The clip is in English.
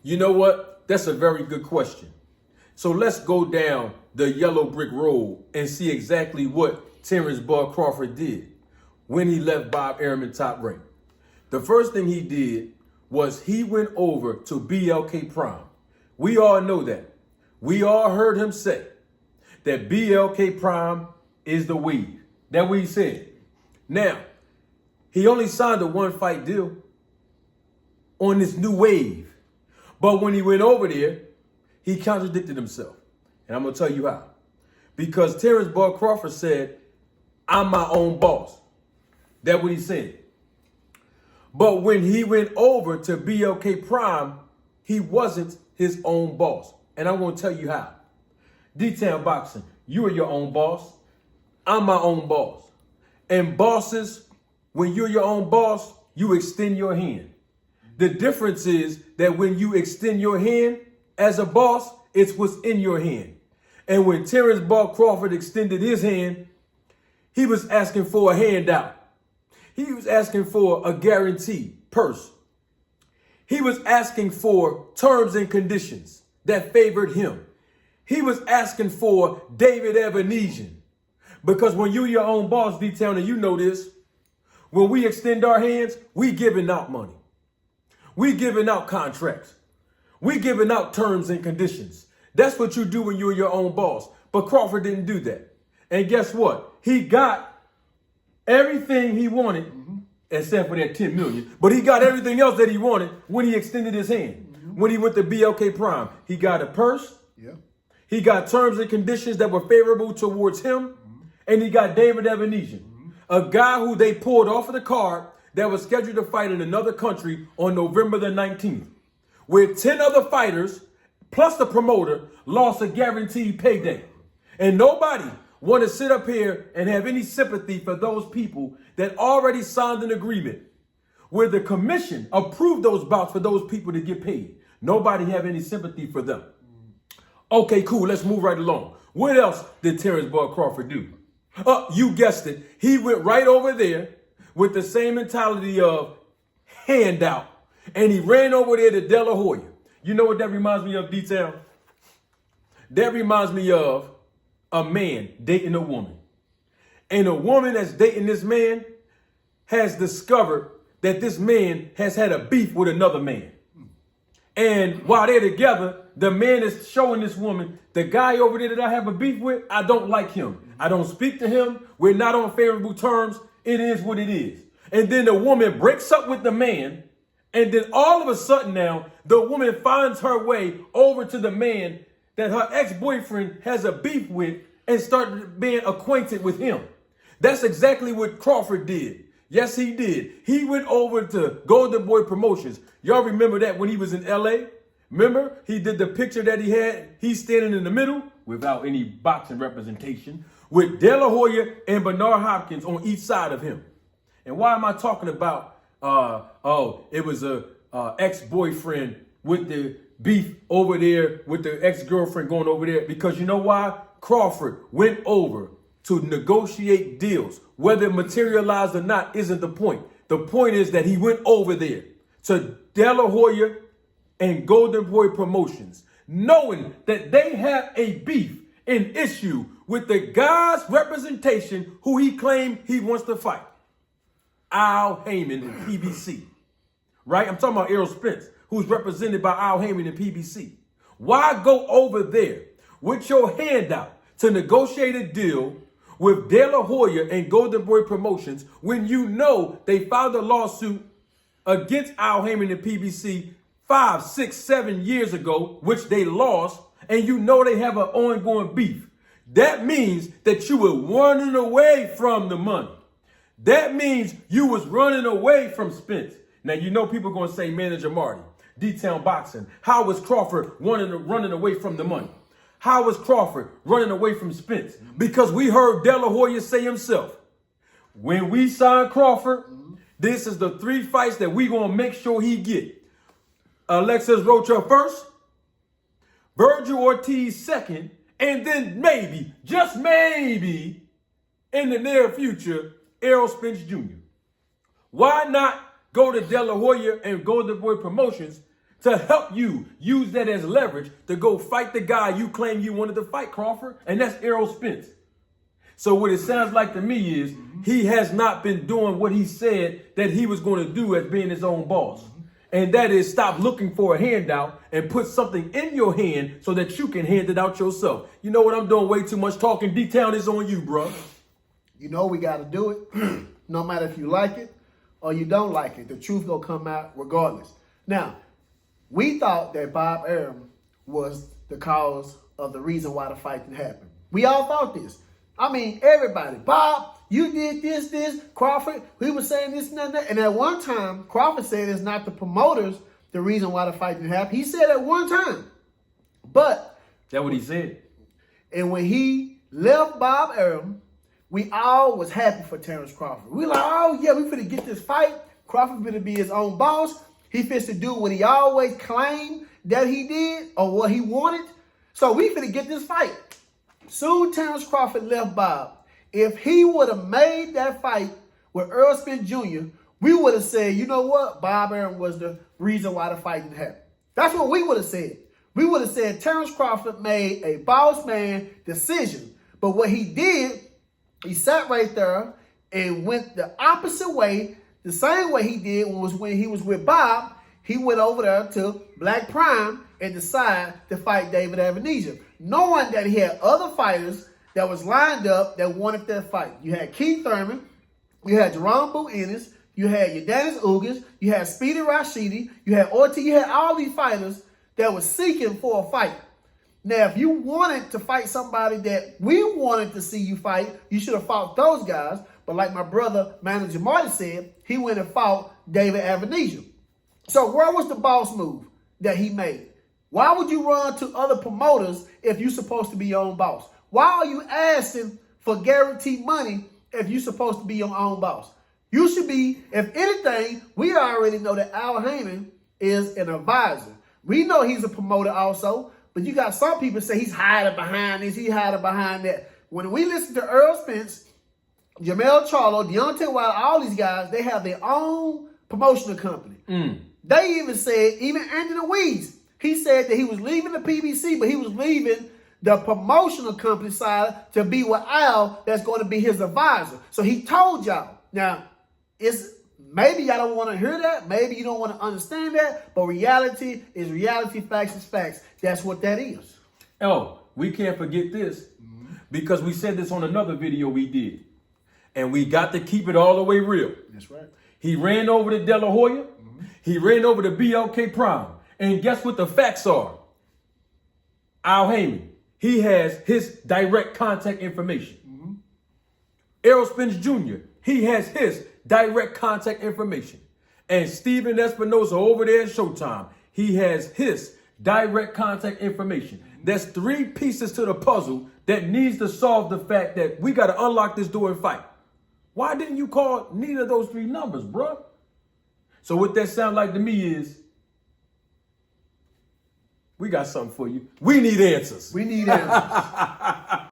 You know what? That's a very good question. So let's go down the yellow brick road and see exactly what Terrence Bud Crawford did when he left Bob Arum top rank. The first thing he did was he went over to BLK Prime. We all know that. We all heard him say that BLK Prime is the weed. That's what he said. Now, he only signed a one-fight deal on this new wave. But when he went over there, he contradicted himself. And I'm going to tell you how. Because Terrence Bud Crawford said, I'm my own boss. That's what he said. But when he went over to BLK Prime, he wasn't his own boss. And I'm going to tell you how. D-Town Boxing, you are your own boss. I'm my own boss. And bosses, when you're your own boss, you extend your hand. The difference is that when you extend your hand as a boss, it's what's in your hand. And when Terrence Bud Crawford extended his hand, he was asking for a handout. He was asking for a guaranteed purse. He was asking for terms and conditions that favored him. He was asking for David Ebenezer. Because when you're your own boss, D-Town, and you know this, when we extend our hands, we giving out money. We giving out contracts. We giving out terms and conditions. That's what you do when you're your own boss. But Crawford didn't do that. And guess what? He got everything he wanted, except for that $10 million. But he got everything else that he wanted when he extended his hand. When he went to BLK Prime, he got a purse. Yeah. He got terms and conditions that were favorable towards him. And he got David Ebenezer, a guy who they pulled off of the card that was scheduled to fight in another country on November the 19th, where 10 other fighters, plus the promoter, lost a guaranteed payday. And nobody want to sit up here and have any sympathy for those people that already signed an agreement where the commission approved those bouts for those people to get paid. Nobody have any sympathy for them. Okay, cool. Let's move right along. What else did Terrence Bud Crawford do? You guessed it. He went right over there with the same mentality of handout. And he ran over there to De La Hoya. You know what that reminds me of, D-Town? That reminds me of a man dating a woman. And a woman that's dating this man has discovered that this man has had a beef with another man. And while they're together, the man is showing this woman, the guy over there that I have a beef with, I don't like him. I don't speak to him. We're not on favorable terms. It is what it is. And then the woman breaks up with the man. And then all of a sudden now, the woman finds her way over to the man that her ex-boyfriend has a beef with and started being acquainted with him. That's exactly what Crawford did. Yes, he did. He went over to Golden Boy Promotions. Y'all remember that when he was in LA? Remember, he did the picture that he had. He's standing in the middle without any boxing representation with De La Hoya and Bernard Hopkins on each side of him. And why am I talking about, it was a ex-boyfriend with the beef over there with the ex-girlfriend going over there? Because you know why? Crawford went over to negotiate deals. Whether it materialized or not isn't the point. The point is that he went over there to De La Hoya and Golden Boy Promotions, knowing that they have a beef, an issue with the guy's representation who he claimed he wants to fight. Al Heyman in PBC, right? I'm talking about Errol Spence, who's represented by Al Heyman in PBC. Why go over there with your hand out to negotiate a deal with De La Hoya and Golden Boy Promotions when you know they filed a lawsuit against Al Heyman and PBC 5, 6, 7 years ago, which they lost, and you know they have an ongoing beef? That means that you were running away from the money. That means you was running away from Spence. Now, you know people are going to say, Manager Marty, D-Town Boxing, how was Crawford running away from the money? How was Crawford running away from Spence? Because we heard De La Hoya say himself, when we sign Crawford, this is the 3 fights that we going to make sure he get. Alexis Rocha first, Virgil Ortiz second, and then maybe, just maybe, in the near future, Errol Spence Jr. Why not go to De La Hoya and Golden Boy Promotions to help you use that as leverage to go fight the guy you claim you wanted to fight, Crawford, and that's Errol Spence. So what it sounds like to me is he has not been doing what he said that he was going to do as being his own boss. And that is stop looking for a handout and put something in your hand so that you can hand it out yourself. You know what? I'm doing way too much talking. D-Town is on you, bro. You know we got to do it. No matter if you like it or you don't like it. The truth going to come out regardless. Now, we thought that Bob Arum was the cause of the reason why the fight didn't happen. We all thought this. I mean, everybody. Bob, you did this. Crawford, we were saying this and that. And at one time, Crawford said it's not the promoters the reason why the fight didn't happen. He said at one time. But that's what he said. And when he left Bob Arum, we all was happy for Terrence Crawford. We like, oh yeah, we finna get this fight. Crawford finna be his own boss. He fits to do what he always claimed that he did or what he wanted. So we finna get this fight. Soon Terrence Crawford left Bob. If he would have made that fight with Errol Spence Jr., we would have said, you know what? Bob Arum was the reason why the fight didn't happen. That's what we would have said. We would have said Terrence Crawford made a boss man decision. But what he did, he sat right there and went the opposite way, the same way he did when he was with Bob. He went over there to Black Prime and decided to fight David Avenesia, knowing that he had other fighters that was lined up that wanted that fight. You had Keith Thurman, you had Jerome Boo Ennis, you had Yordenis Ugas, you had Speedy Rashidi, you had Ortiz, you had all these fighters that was seeking for a fight. Now, if you wanted to fight somebody that we wanted to see you fight, you should have fought those guys. But like my brother, Manager Marty said, he went and fought David Avenesia. So where was the boss move that he made? Why would you run to other promoters if you're supposed to be your own boss? Why are you asking for guaranteed money if you're supposed to be your own boss? You should be, if anything, we already know that Al Heyman is an advisor. We know he's a promoter also, but you got some people say he's hiding behind this, he's hiding behind that. When we listen to Errol Spence, Jamel Charlo, Deontay Wilder, all these guys, they have their own promotional company. They even said, even Anthony Weeds, he said that he was leaving the PBC, but he was leaving the promotional company side to be with Al that's going to be his advisor. So he told y'all. Now, maybe y'all don't want to hear that. Maybe you don't want to understand that. But reality is reality, facts is facts. That's what that is. Oh, we can't forget this because we said this on another video we did. And we got to keep it all the way real. That's right. He ran over to De La Hoya. He ran over to BLK Prime. And guess what the facts are? Al Heyman, he has his direct contact information. Errol Spence Jr., he has his direct contact information. And Steven Espinosa over there at Showtime, he has his direct contact information. There's 3 pieces to the puzzle that needs to solve the fact that we got to unlock this door and fight. Why didn't you call neither of those 3 numbers, bro? So what that sound like to me is, we got something for you. We need answers. We need answers.